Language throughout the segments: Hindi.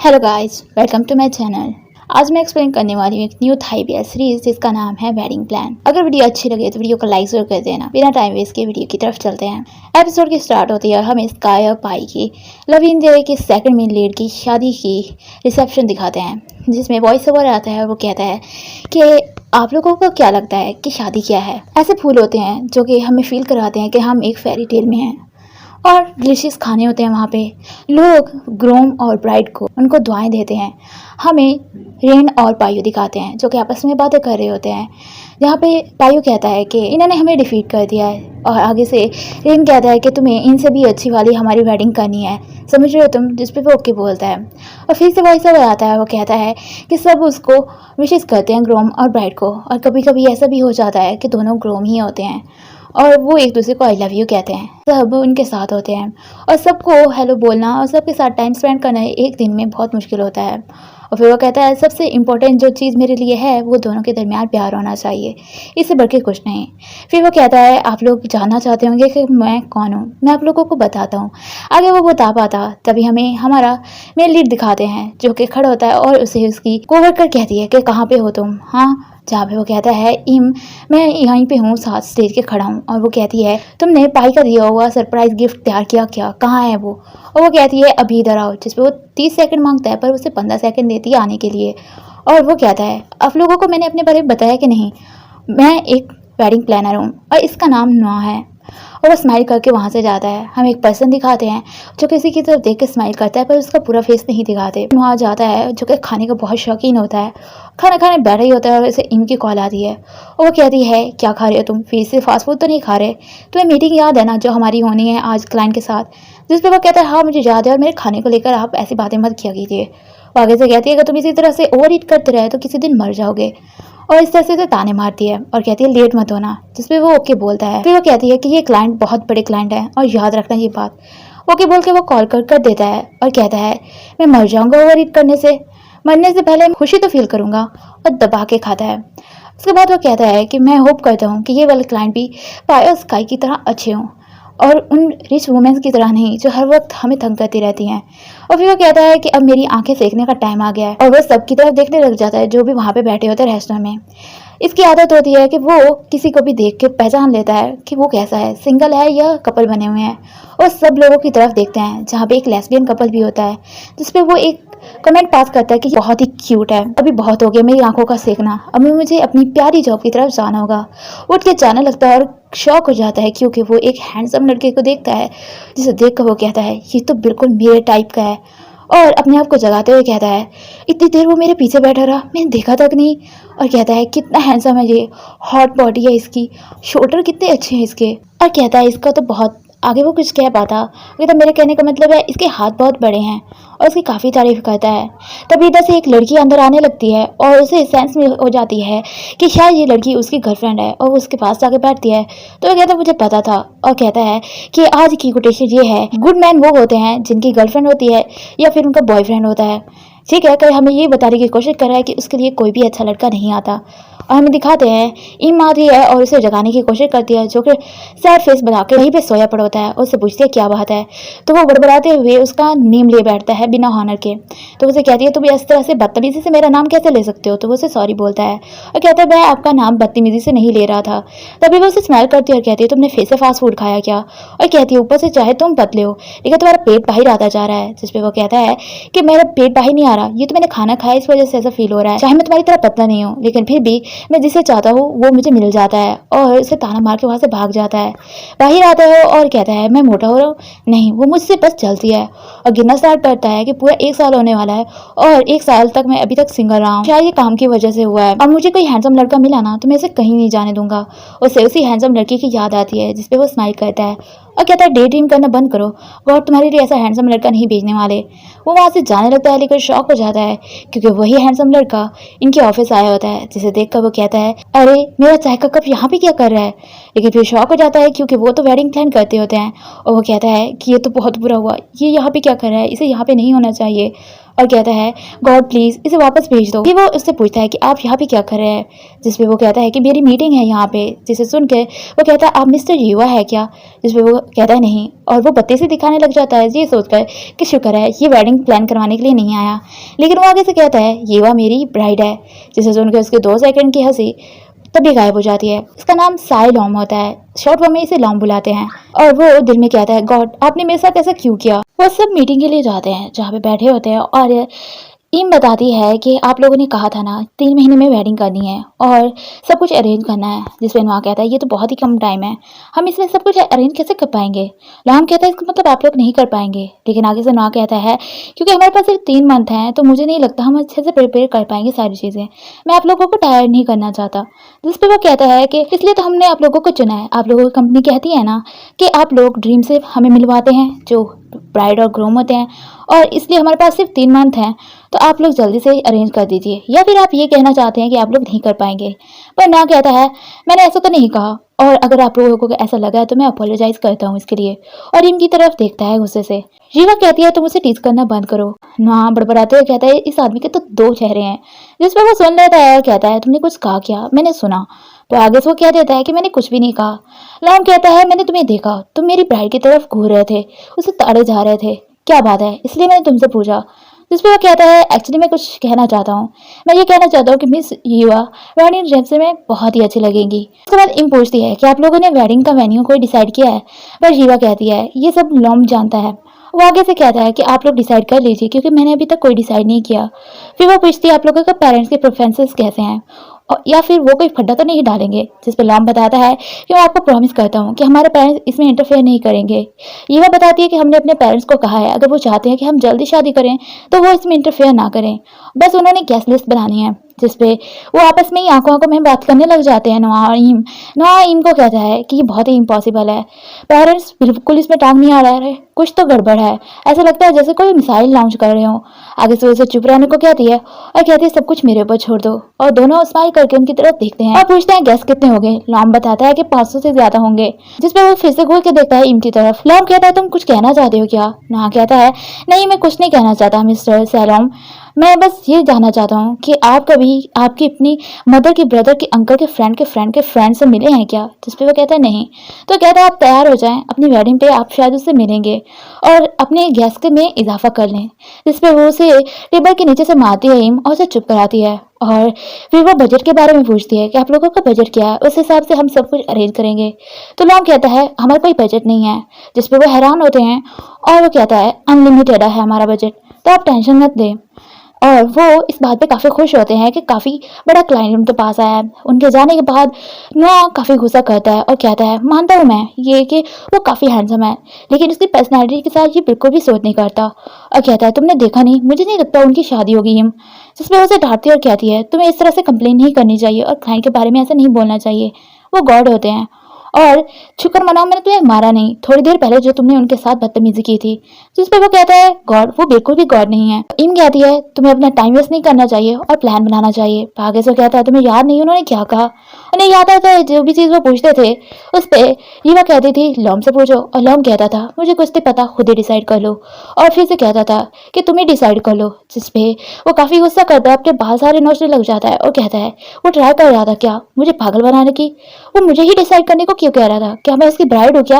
Hello guys, welcome to my channel. आज मैं एक्सप्लेन करने वाली हूँ एक न्यू थाई वेब सीरीज जिसका नाम है वेडिंग प्लान। अगर वीडियो अच्छी लगे तो वीडियो को लाइक जरूर कर देना। बिना टाइम वेस्ट के वीडियो की तरफ चलते हैं। एपिसोड की स्टार्ट होती है और हमें स्काई और पाई की लव इन डे की सेकंड मेन लीड की शादी की रिसेप्शन दिखाते हैं, जिसमें वॉइस ओवर आता है और वो कहता है कि आप लोगों को क्या लगता है कि शादी क्या है। ऐसे फूल होते हैं जो कि हमें फील कराते हैं कि हम एक फेरी टेल में हैं, और डिलीशियस खाने होते हैं। वहाँ पे लोग ग्रूम और ब्राइड को उनको दुआएं देते हैं। हमें रेन और पायु दिखाते हैं जो कि आपस में बातें कर रहे होते हैं, जहाँ पे पायु कहता है कि इन्होंने हमें डिफीट कर दिया है, और आगे से रेन कहता है कि तुम्हें इनसे भी अच्छी वाली हमारी वेडिंग करनी है, समझ रहे हो तुम। जिस पे वो ओके बोलता है और फिर से वॉइस ओवर आता है। वो कहता है कि सब उसको विशेष करते हैं, ग्रूम और ब्राइड को, और कभी कभी ऐसा भी हो जाता है कि दोनों ग्रूम ही होते हैं और वो एक दूसरे को आई लव यू कहते हैं। सब उनके साथ होते हैं और सबको हेलो बोलना और सबके साथ टाइम स्पेंड करना एक दिन में बहुत मुश्किल होता है। और फिर वो कहता है सबसे इम्पोर्टेंट जो चीज़ मेरे लिए है वो दोनों के दरमियान प्यार होना चाहिए, इससे बढ़ के कुछ नहीं। फिर वो कहता है आप लोग जानना चाहते होंगे कि मैं कौन हूँ, मैं आप लोगों को बताता हूँ। आगे वो बता पाता तभी हमें हमारा मेन लीड दिखाते हैं जो कि खड़ा होता है और उसे उसकी कोवर्कर कहती है कि कहाँ पे हो तुम। हाँ, जहाँ पे वो कहता है मैं यहीं पे हूँ, साथ स्टेज के खड़ा हूँ। और वो कहती है तुमने पाई का दिया हुआ सरप्राइज गिफ्ट तैयार किया क्या, कहाँ है वो। और वो कहती है अभी इधर आओ, जिस पे वो 30 सेकंड मांगता है पर उसे 15 सेकंड देती है आने के लिए। और वो कहता है आप लोगों को मैंने अपने बारे में बताया कि नहीं, मैं एक वेडिंग प्लानर हूँ और इसका नाम नुआ है। और वो स्माइल करके वहाँ से जाता है। हम एक पर्सन दिखाते हैं जो किसी की तरफ देख के स्माइल करता है पर उसका पूरा फेस नहीं दिखाते। वहाँ जाता है जो कि खाने का बहुत शौकीन होता है, खाना खाने बैठा ही होता है और उसे इनकी कॉल आती है और वो कहती है क्या खा रहे हो तुम, फिर से फास्ट फूड तो नहीं खा रहे, तुम्हें मीटिंग याद है ना जो हमारी होनी है आज क्लाइंट के साथ। जिस पर वो कहता है हाँ मुझे याद है, और मेरे खाने को लेकर आप ऐसी बातें मत किया कीजिए। वो आगे से कहती है अगर तुम इसी तरह से ओवर ईट करते रहे तो किसी दिन मर जाओगे। और इस तरह से तो ताने मारती है और कहती है लेट मत होना, जिसपे वो ओके बोलता है। फिर वो कहती है कि ये क्लाइंट बहुत बड़े क्लाइंट है और याद रखना ये बात। ओके बोल के वो कॉल कर देता है और कहता है मैं मर जाऊंगा ओवर ईट करने से, मरने से पहले खुशी तो फील करूंगा। और दबा के खाता है। उसके बाद वो कहता है कि मैं होप करता हूँ कि ये वाले क्लाइंट भी पाई और स्काई की तरह अच्छे हों और उन रिच वुमेन्स की तरह नहीं जो हर वक्त हमें तंग करती रहती हैं। और फिर वो कहता है कि अब मेरी आंखें सेकने का टाइम आ गया है, और वो सबकी तरफ देखने लग जाता है जो भी वहाँ पे बैठे होते हैं रेस्टोरेंट में। इसकी आदत होती है कि वो किसी को भी देख के पहचान लेता है कि वो कैसा है, सिंगल है या कपल बने हुए हैं, और सब लोगों की तरफ देखते हैं जहाँ पे एक लेस्बियन कपल भी होता है, जिसपे वो एक कमेंट पास करता है कि बहुत ही क्यूट है, अभी बहुत हो गया मेरी आंखों का सेकना, अब मुझे अपनी प्यारी जॉब की तरफ जाना होगा। उठ के जाने लगता है और शॉक हो जाता है क्योंकि वो एक हैंडसम लड़के को देखता है, जिसे देख कर वो कहता है ये तो बिल्कुल मेरे टाइप का है, और अपने आप को जगाते हुए कहता है इतनी देर वो मेरे पीछे बैठा रहा, मैंने देखा तक नहीं। और कहता है कितना हैंडसम है ये, हॉट बॉडी है इसकी, शोल्डर कितने अच्छे हैं इसके। और कहता है इसका तो बहुत, आगे वो कुछ कह पाता, अगर तो मेरे कहने का मतलब है इसके हाथ बहुत बड़े हैं, और उसकी काफ़ी तारीफ करता है। तभी इधर से एक लड़की अंदर आने लगती है और उसे सेंस में हो जाती है कि शायद ये लड़की उसकी गर्लफ्रेंड है, और वो उसके पास जाके बैठती है। तो वो कहता है मुझे पता था, और कहता है कि आज की कोटेशन ये है गुड मैन वो होते हैं जिनकी गर्लफ्रेंड होती है या फिर उनका बॉयफ्रेंड होता है। ठीक है, कर हमें ये बताने की कोशिश कर रहा है कि उसके लिए कोई भी अच्छा लड़का नहीं आता। और हमें दिखाते हैं ईम आती है और उसे जगाने की कोशिश करती है, जो कि सैड फेस बना के वहीं पे सोया पड़ा होता है। उससे पूछती है क्या बात है, तो वो बड़बड़ाते हुए उसका नेम ले बैठता है बिना हॉनर के। तो उसे कहती है तुम इस तरह से बदतमीजी से मेरा नाम कैसे ले सकते हो। तो वो उसे सॉरी बोलता है और कहता है मैं आपका नाम बदतमीजी से नहीं ले रहा था। तभी वो उसे स्माइल करती है और कहती है तुमने फिर से फास्ट फूड खाया क्या। और कहती है ऊपर से चाहे तुम पतले हो लेकिन तुम्हारा पेट बाहर आता जा रहा है। जिसपे वो कहता है कि मेरा पेट बाहर नहीं आ रहा, ये तो मैंने खाना खाया इस वजह से ऐसा फील हो रहा है, चाहे मैं तुम्हारी तरह पतला नहीं हूँ लेकिन फिर भी मैं जिसे चाहता हूँ वो मुझे मिल जाता है। और उसे ताना मार के वहाँ से भाग जाता है। बाहर आता है और कहता है मैं मोटा हो रहा हूँ, नहीं वो मुझसे बस चलती है। और गिनना स्टार्ट करता है कि पूरा 1 साल होने वाला है और 1 साल तक मैं अभी तक सिंगल रहा हूँ, शायद ये काम की वजह से हुआ है। अब मुझे कोई हैंडसम लड़का मिला ना तो मैं इसे कहीं नहीं जाने दूंगा। उसे उसी हैंडसम लड़की की याद आती है जिसपे वो स्माइल करता है और कहता है डे ड्रीम करना बंद करो, गॉड तुम्हारे लिए ऐसा हैंडसम लड़का नहीं भेजने वाले। वो वहाँ से जाने लगता है लेकिन शॉक हो जाता है क्योंकि वही हैंडसम लड़का इनके ऑफिस आया होता है, जिसे देखकर वो कहता है अरे मेरा चाय का कप यहाँ पे क्या कर रहा है। लेकिन फिर शॉक हो जाता है क्योंकि वो तो वेडिंग प्लान करते होते हैं, और वो कहता है कि ये तो बहुत बुरा हुआ, ये यहाँ पे क्या कर रहा है, इसे यहाँ पे नहीं होना चाहिए। और कहता है गॉड प्लीज इसे वापस भेज दो। ये वो उससे पूछता है कि आप यहाँ पे क्या कर रहे हैं, जिसपे वो कहता है कि मेरी मीटिंग है यहाँ पे। जिसे सुन के वो कहता है आप मिस्टर युवा है क्या, जिसपे वो कहता है नहीं, और वो बत्ती से दिखाने लग जाता है ये सोचकर कि शुक्र है ये वेडिंग प्लान करवाने के लिए नहीं आया। लेकिन वो आगे से कहता है युवा मेरी ब्राइड है। जिसे सुनकर उसके 2 सेकंड की हंसी तभी गायब हो जाती है। इसका नाम साई लॉम होता है, शॉर्ट फॉर्म में इसे लॉम बुलाते हैं। और वो दिल में कहता है गॉड आपने मेरे साथ ऐसा क्यों किया। वो सब मीटिंग के लिए जाते हैं जहाँ पे बैठे होते हैं और टीम बताती है कि आप लोगों ने कहा था ना 3 महीने में वेडिंग करनी है और सब कुछ अरेंज करना है। जिस पे नोआ कहता है ये तो बहुत ही कम टाइम है, हम इसमें सब कुछ अरेंज कैसे कर पाएंगे। लॉम कहता है इसका मतलब आप लोग नहीं कर पाएंगे। लेकिन आगे से नोआ कहता है क्योंकि हमारे पास सिर्फ 3 मंथ हैं तो मुझे नहीं लगता हम अच्छे से प्रिपेयर कर पाएंगे सारी चीज़ें। मैं आप लोगों को टायर नहीं करना चाहता। जिस पे वो कहता है कि इसलिए तो हमने आप लोगों को चुना है। आप लोगों की कंपनी कहती है ना कि आप लोग ड्रीम से हमें मिलवाते हैं जो ब्राइड और ग्रूम होते हैं, और इसलिए हमारे पास सिर्फ 3 मंथ हैं तो आप लोग जल्दी से अरेंज कर दीजिए। या फिर आप ये कहना चाहते हैं कि आप लोग नहीं कर पाएंगे। पर ना कहता है मैंने ऐसा तो नहीं कहा, और अगर आप लोगों को ऐसा लगा है तो मैं अपोलोजाइज करता हूँ इसके लिए। और इनकी तरफ देखता है गुस्से से। रीवा कहती है तुम मुझे टीज करना बंद करो। ना बड़बड़ाते हुए कहता है इस आदमी के तो 2 चेहरे हैं। जिसपे वो सुन लेता है और कहता है तुमने कुछ कहा क्या, मैंने सुना। तो आगे से वो कह देता है कि मैंने कुछ भी नहीं कहा। लॉम कहता है मैंने तुम्हें देखा, तुम मेरी ब्राइड की तरफ घूर रहे थे, उसे ताड़े जा रहे थे, क्या बात है, इसलिए मैंने तुमसे पूछा। जिसपे वो कहता है एक्चुअली मैं कुछ कहना चाहता हूँ। मैं ये कहना चाहता हूँ कि मिस युवा वेडिंग ड्रेस में बहुत ही अच्छी लगेंगी। उसके बाद इम पूछती है कि आप लोगों ने वेडिंग का वेन्यू कोई डिसाइड किया है। पर युवा कहती है ये सब लॉम जानता है। वो आगे से कहता है कि आप लोग डिसाइड कर लीजिए क्योंकि मैंने अभी तक कोई डिसाइड नहीं किया। फिर वो पूछती है आप लोगों के पेरेंट्स के प्रेफरेंसेस कैसे हैं, या फिर वो कोई फड्डा तो नहीं डालेंगे। जिस पर लॉम बताता है कि मैं आपको प्रॉमिस करता हूँ कि हमारे पेरेंट्स इसमें इंटरफेयर नहीं करेंगे। ये वो बताती है कि हमने अपने पेरेंट्स को कहा है अगर वो चाहते हैं कि हम जल्दी शादी करें तो वो इसमें इंटरफेयर ना करें, बस उन्होंने गेस्ट लिस्ट बनानी है। जिसपे वो आपस में ही आंखों आंखों में बात करने लग जाते हैं। नोआ और ईम। नोआ ईम को कहता है कि ये बहुत ही इम्पॉसिबल है, पेरेंट्स बिल्कुल इसमें टांग नहीं आ रहे, कुछ तो गड़बड़ है, ऐसा लगता है जैसे कोई मिसाइल लॉन्च कर रहे हो। आगे से उसे चुप रहने को कहती है और कहती है सब कुछ मेरे ऊपर छोड़ दो। और दोनों स्माइल करके उनकी तरफ देखते हैं और पूछते हैं गैस कितने हो गए। लॉम बताता है कि 500 से ज्यादा होंगे। जिसपे वो फिर से घूर के देखता है ईम की तरफ। लॉम कहता है तुम कुछ कहना चाहते हो क्या। नोआ कहता है नहीं मैं कुछ नहीं कहना चाहता मिस्टर सैलॉम, मैं बस ये जानना चाहता हूँ कि आप कभी आपकी अपनी मदर के ब्रदर के अंकल के फ्रेंड से मिले हैं क्या। जिसपे वो कहता है नहीं। तो कहता है आप तैयार हो जाएं, अपनी वेडिंग पे आप शायद उससे मिलेंगे और अपने गेस्ट में इजाफा कर लें। जिसपे वो उसे टेबल के नीचे से मारती है ईम और उसे चुप कराती है। और फिर वो बजट के बारे में पूछती है कि आप लोगों का बजट क्या है, उस हिसाब से हम सब कुछ अरेंज करेंगे। तो लॉम कहता है हमारा कोई बजट नहीं है। जिसपे वो हैरान होते हैं और वो कहता है अनलिमिटेड है हमारा बजट, तो आप टेंशन मत दें। और वो इस बात पे काफ़ी खुश होते हैं कि काफ़ी बड़ा क्लाइंट उनके पास आया है। उनके जाने के बाद नोआ काफ़ी गुस्सा करता है और कहता है मानता हूँ मैं ये कि वो काफ़ी हैंडसम है, लेकिन उसकी पर्सनैलिटी के साथ ये बिल्कुल भी सूट नहीं करता। और कहता है तुमने देखा नहीं, मुझे नहीं लगता उनकी शादी होगी हिम। जिसमें उसे डांटती और कहती है तुम्हें इस तरह से कंप्लेन नहीं करनी चाहिए और क्लाइंट के बारे में ऐसा नहीं बोलना चाहिए, वो गॉड होते हैं। और शुक्र मनाओ मैंने तुम्हें मारा नहीं थोड़ी देर पहले जो तुमने उनके साथ बदतमीजी की थी। जिस पे वो कहता है गॉड वो बिल्कुल भी गॉड नहीं है। इम कहती है तुम्हें अपना टाइम वेस्ट नहीं करना चाहिए और प्लान बनाना चाहिए। आगे से कहता है तुम्हें याद नहीं उन्होंने क्या कहा। उन्हें याद आता है जो भी चीज़ वो पूछते थे उस पर रीवा कहती थी लॉम से पूछो, और लॉम कहता था मुझे कुछ नहीं पता खुद ही डिसाइड कर लो। और फिर से कहता था कि तुम ही डिसाइड कर लो। जिसपे वो काफ़ी गुस्सा करता है, अपने बाल सारे नोचने लग जाता है और कहता है वो ट्राई कर रहा था क्या मुझे पागल बनाने की, वो मुझे ही डिसाइड करने को क्यों कह रहा था, क्या मैं उसकी ब्राइड हूँ क्या।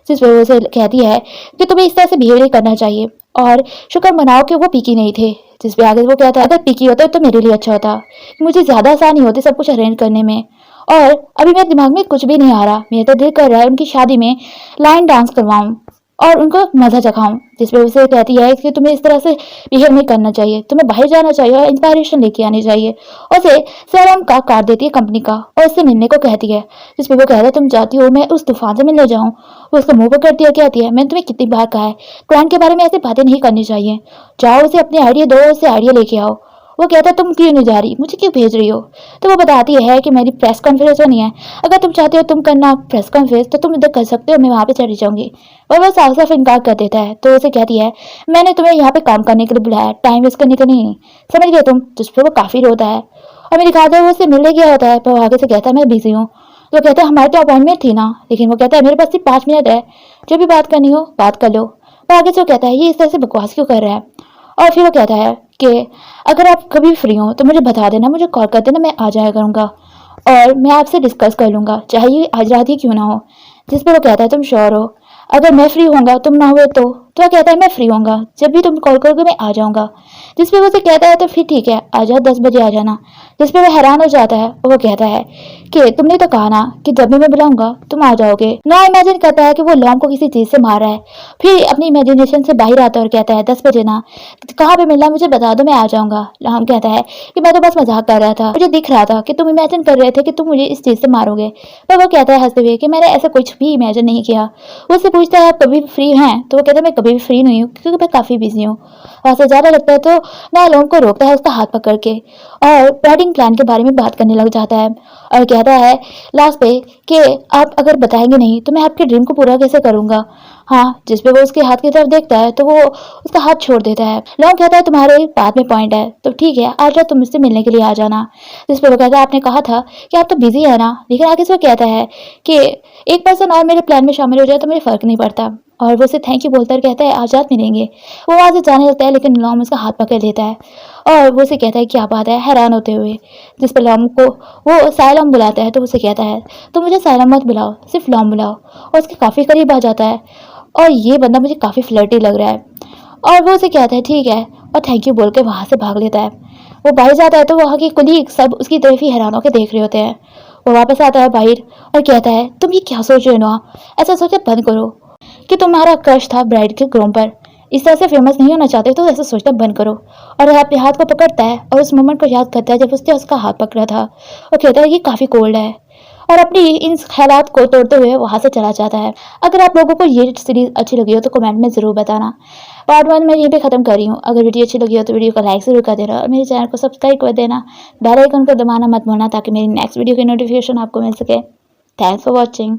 जिस वजह से कहती है कि तुम्हें इस तरह से बिहेव नहीं करना चाहिए और शुक्र मनाओ कि वो पीकी नहीं थे। जिस पे आगे वो कहता है अगर पीकी होता तो मेरे लिए अच्छा होता, मुझे ज़्यादा आसानी होती सब कुछ अरेंज करने में। और अभी मेरे दिमाग में कुछ भी नहीं आ रहा, मेरा तो दिल कर रहा है उनकी शादी में लाइन डांस करवाऊँ और उनको मज़ा चखाऊं। जिस पे उसे कहती है कि तुम्हें इस तरह से बिहेव नहीं करना चाहिए, तुम्हें बाहर जाना चाहिए और इंस्पायरेशन लेके आनी चाहिए। और उसे सेरम का कार्ड देती है कंपनी का और उससे मिलने को कहती है। जिस पे वो कहता है तुम चाहती हो मैं उस तूफान से मिलने जाऊँ। वो उसका मुंह पर करती है, कहती है मैंने तुम्हें कितनी बार कहा है क्लाइंट के बारे में ऐसी बातें नहीं करनी चाहिए, जाओ उसे अपने आइडिया दो, उससे आइडिया लेके आओ। वो कहता है तुम क्यों नहीं जा रही, मुझे क्यों भेज रही हो। तो वो बताती है कि मेरी प्रेस कॉन्फ्रेंस होनी है, अगर तुम चाहते हो तुम करना प्रेस कॉन्फ्रेंस तो तुम इधर कर सकते हो, मैं वहाँ पे चली जाऊंगी। और वो साफ साफ इनकार कर देता है। तो उसे कहती है मैंने तुम्हें यहाँ पे काम करने के लिए बुलाया, टाइम वेस्ट करने के नहीं, समझ गए तुम। जिस पर वो काफ़ी रोता है और मेरी दिखाते है वो उससे मिलने गया होता है, पर वो आगे से कहता है मैं बिजी हूँ। तो कहता है हमारी तो अपॉइंटमेंट थी ना, लेकिन वो कहता है मेरे पास सिर्फ 5 मिनट है, जो भी बात करनी हो बात कर लो। पर आगे से वो कहता है ये इस तरह से बकवास क्यों कर रहा है। और फिर वो कहता है कि अगर आप कभी फ्री हो तो मुझे बता देना, मुझे कॉल कर देना, मैं आ जाया करूँगा और मैं आपसे डिस्कस कर लूँगा, चाहे ये आज रात ही क्यों ना हो। जिस पर वो कहता है तुम श्योर हो? अगर मैं फ्री होऊंगा तुम ना हुए तो वो कहता है मैं फ्री होऊंगा, जब भी तुम कॉल करोगे मैं आ जाऊंगा। जिस पे वो उसे कहता है तो फिर ठीक है, आ जा 10 बजे आ जाना। जिस पे वो हैरान हो जाता है और वो कहता है कि तुमने तो कहा ना कि जब भी मैं बुलाऊंगा तुम आ जाओगे। ना इमेजिन करता है कि वो लॉम को किसी चीज से मार रहा है, फिर अपनी इमेजिनेशन से बाहर आता है और कहता है 10 बजे ना, कहाँ पे मिलना है मुझे बता दो, मैं आ जाऊंगा। लॉम कहता है कि मैं तो बस मजाक कर रहा था, मुझे दिख रहा था कि तुम इमेजिन कर रहे थे कि तुम मुझे इस चीज से मारोगे। पर वो कहता है हंसते हुए कि मैंने ऐसा कुछ भी इमेजिन नहीं किया। वो उससे पूछता है आप कभी फ्री हैं? तो वो कहता है मैं कभी भी फ्री नहीं हूँ क्योंकि मैं काफी बिजी हूँ। वहां से ज्यादा लगता है तो ना लोम को रोकता है उसका हाथ पकड़ के और वेडिंग प्लान के बारे में बात करने लग जाता है और कहता है लास्ट पे कि आप अगर बताएंगे नहीं तो मैं आपके ड्रीम को पूरा कैसे करूंगा। हाँ, जिस पे वो उसके हाथ की तरफ देखता है तो वो उसका हाथ छोड़ देता है। लॉन्ग कहता है तुम्हारे बात में पॉइंट है, तो ठीक है आज रात तुम मुझसे मिलने के लिए आ जाना। जिस पे वो कहता है आपने कहा था कि आप तो बिजी है ना, लेकिन आगे से वो कहता है कि एक पर्सन और मेरे प्लान में शामिल हो जाए तो मुझे फर्क नहीं पड़ता। और वो उसे थैंक यू बोलता है, कहता है आज रात मिलेंगे। वो वहां से जाने लगता है लेकिन लॉन्ग उसका हाथ पकड़ लेता है और वो उसे कहता है क्या बात है, हैरान होते हुए। जिस पर लॉन्ग को वो साइलम बुलाता है तो उसे कहता है तो मुझे साइलम मत बुलाओ, सिर्फ लॉन्ग बुलाओ। और उसके काफी करीब आ जाता है और ये बंदा मुझे काफी फ्लर्टी लग रहा है। और वो उसे कहता है ठीक है और थैंक यू बोल के वहां से भाग लेता है। वो बाहर जाता है तो वहाँ के कुलीग सब उसकी तरफ ही हैरान होकर देख रहे होते हैं। वो वापस आता है बाहर और कहता है तुम ये क्या सोच रहे हो ना, ऐसा सोचे बंद करो कि तुम्हारा क्रश था ब्राइड के ग्रूम पर, इस तरह से फेमस नहीं होना चाहते तो ऐसा सोचना बंद करो। और अपने हाथ को पकड़ता है और उस मोमेंट को याद करता है जब उसने उसका हाथ पकड़ा था और कहता है ये काफी कोल्ड है और अपनी इन ख्यालात को तोड़ते हुए वहां से चला जाता है। अगर आप लोगों को ये सीरीज अच्छी लगी हो तो कमेंट में जरूर बताना। पार्ट 1 मैं यहीं पे खत्म कर रही हूँ। अगर वीडियो अच्छी लगी हो तो वीडियो को लाइक जरूर कर देना और मेरे चैनल को सब्सक्राइब कर देना। बेल आइकन को दबाना मत भूलना ताकि मेरी नेक्स्ट वीडियो की नोटिफिकेशन आपको मिल सके। Thanks for watching.